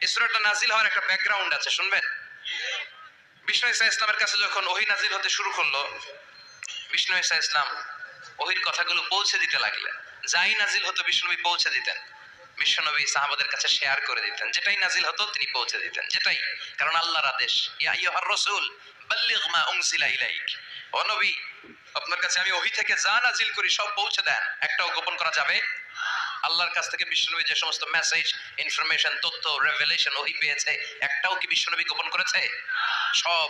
এই সূরাটা নাজিল হওয়ার একটা ব্যাকগ্রাউন্ড আছে, শুনবেন। বিষ্ণু ঈসা ইসলামের কাছে যখন ওহী নাজিল হতে শুরু করলো, বিষ্ণু ঈসা ইসলাম ওহীর কথাগুলো পৌঁছে দিতে লাগলেন। যাই নাজিল হতো বিষ্ণুনবী পৌঁছে দিতেন, বিশ্বনবী সাহাবাদের কাছে শেয়ার করে দিতেন। যেটাই নাজিল হতো তিনি পৌঁছে দিতেন, যেটাই, কারণ আল্লাহর আদেশ, ইয়া আইয়ুহার রাসূল বাল্লিগ মা উনজিলা ইলাইক, ও নবী আপনার কাছে আমি ওহী থেকে যা নাজিল করি সব পৌঁছে দেন, একটাও গোপন করা যাবে। আল্লাহর কাছ থেকে বিশ্বনবী যে সমস্ত মেসেজ, ইনফরমেশন, তথ্য, রেভেলেশন ওহী পেয়েছে, একটাও কি বিশ্বনবী গোপন করেছে? সব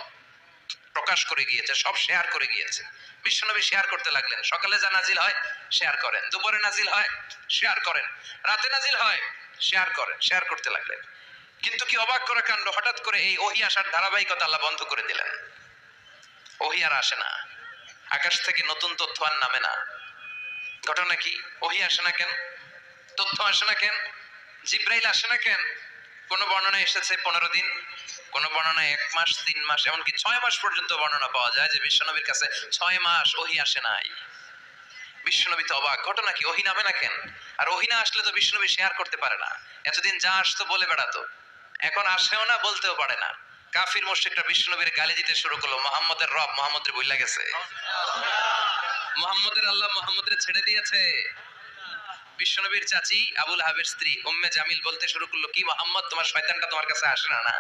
প্রকাশ করে গিয়েছে, সব শেয়ার করে গিয়েছে। বিশ্বনবী শেয়ার করতে লাগলেন। সকালে যা নাজিল হয় শেয়ার করেন, দুপুরে নাজিল হয় শেয়ার করেন, রাতে নাজিল হয় শেয়ার করেন, শেয়ার করতে লাগলেন। কিন্তু কি অবাক করা কাণ্ড, হঠাৎ করে এই ওহী আসার ধারাবাহিকতা আল্লাহ বন্ধ করে দিলেন। ওহী আর আসে না, আকাশ থেকে নতুন তথ্য আর নামে না। ঘটনা কি? ওহী আসে না কেন? তথ্য আসে না কেন? জিব্রাইল আসে না কেন? কোন বর্ণনায় এসেছে 15 দিন, কোন বর্ণনায় 1 মাস, 3 মাস, এমনকি 6 মাস পর্যন্ত বর্ণনা পাওয়া যায় যে বিশ্বনবীর কাছে 6 মাস ওহী আসে নাই। বিশ্বনবী তো অবাক, ঘটনা কি? ওহী নামে না কেন? আর ওহী না আসলে তো বিশ্বনবী শেয়ার করতে পারে না। এতদিন যা আসতো বলে বেড়াতো, এখন আসেও না, বলতেও পারে না। কাফির মুশরিকরা বিশ্বনবীর গালি দিতে শুরু করলো, মুহাম্মদের রব মুহাম্মদের ভুইলা গেছে, মুহাম্মদের আল্লাহ মুহাম্মদের ছেড়ে দিয়েছে। বিশ্বনবীর চাচি আবু লাহাবের স্ত্রী উম্মে জামিল বলতে শুরু করলো, কি মুহাম্মদ, তোমার শয়তানটা তোমার কাছে আসে না? না,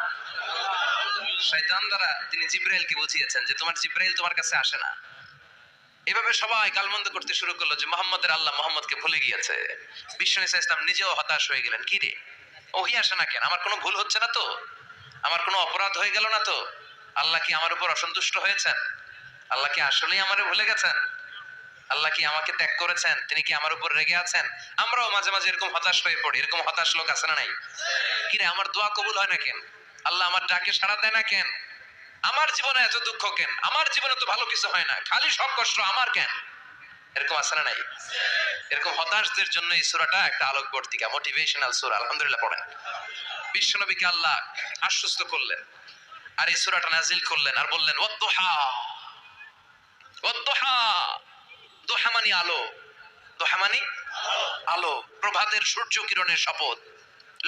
শয়তান দ্বারা তিনি জিব্রাইলকে বুঝিয়েছেন যে তোমার জিব্রাইল তোমার কাছে আসে না। এভাবে সবাই গালমন্দ করতে শুরু করলো যে মুহাম্মদের আল্লাহ মুহাম্মদকে ভুলে গিয়েছে। বিষ্ণু ঈসা ইসলাম নিজেও হতাশ হয়ে গেলেন। কি রে, ওহী আসে না কেন? আমার কোনো ভুল হচ্ছে না তো? আমার কোনো অপরাধ হয়ে গেল না তো? আল্লাহ কি আমার উপর অসন্তুষ্ট হয়েছেন? আল্লাহ কি আসলেই আমারে ভুলে গেছেন? আল্লাহ কি আমাকে ত্যাগ করেছেন? তিনি কি আমার উপর রেগে আছেন? আমরাও মাঝে মাঝে এরকম হতাশ হয়ে পড়ি। এরকম হতাশ লোক আছে না নাই? কিরে, আমার দোয়া কবুল হয় না কেন? আল্লাহ আমার ডাকে সাড়া দেয় না কেন? আমার জীবনে এত দুঃখ কেন? আমার জীবনে তো ভালো কিছু হয় না, খালি সব কষ্ট আমার কেন? এরকম আছে না নাই? এরকম হতাশদের জন্য এই সূরাটা একটা আলোকবর্তিকা, মোটিভেশনাল সূরা। আলহামদুলিল্লাহ পড়েন। বিশ্বনবীকে আল্লাহ আশ্বস্ত করলেন আর এই সূরাটা নাজিল করলেন আর বললেন, ওয়াদ-দুহা, ওয়াদ-দুহা, দুহা মানে আলো, দুহা মানে আলো, প্রভাতের সূর্য কিরণের শপথ।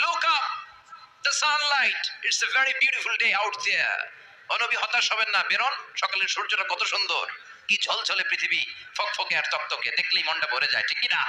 Look up, the sunlight, it's a very beautiful day out there. ও নবী, হতাশ হবেন না, বেরোন, সকালের সূর্যটা কত সুন্দর, কি ঝলঝলে পৃথিবী, ফকফকে আর তকতকে, দেখলেই মনটা ভরে যায়, ঠিক কি না?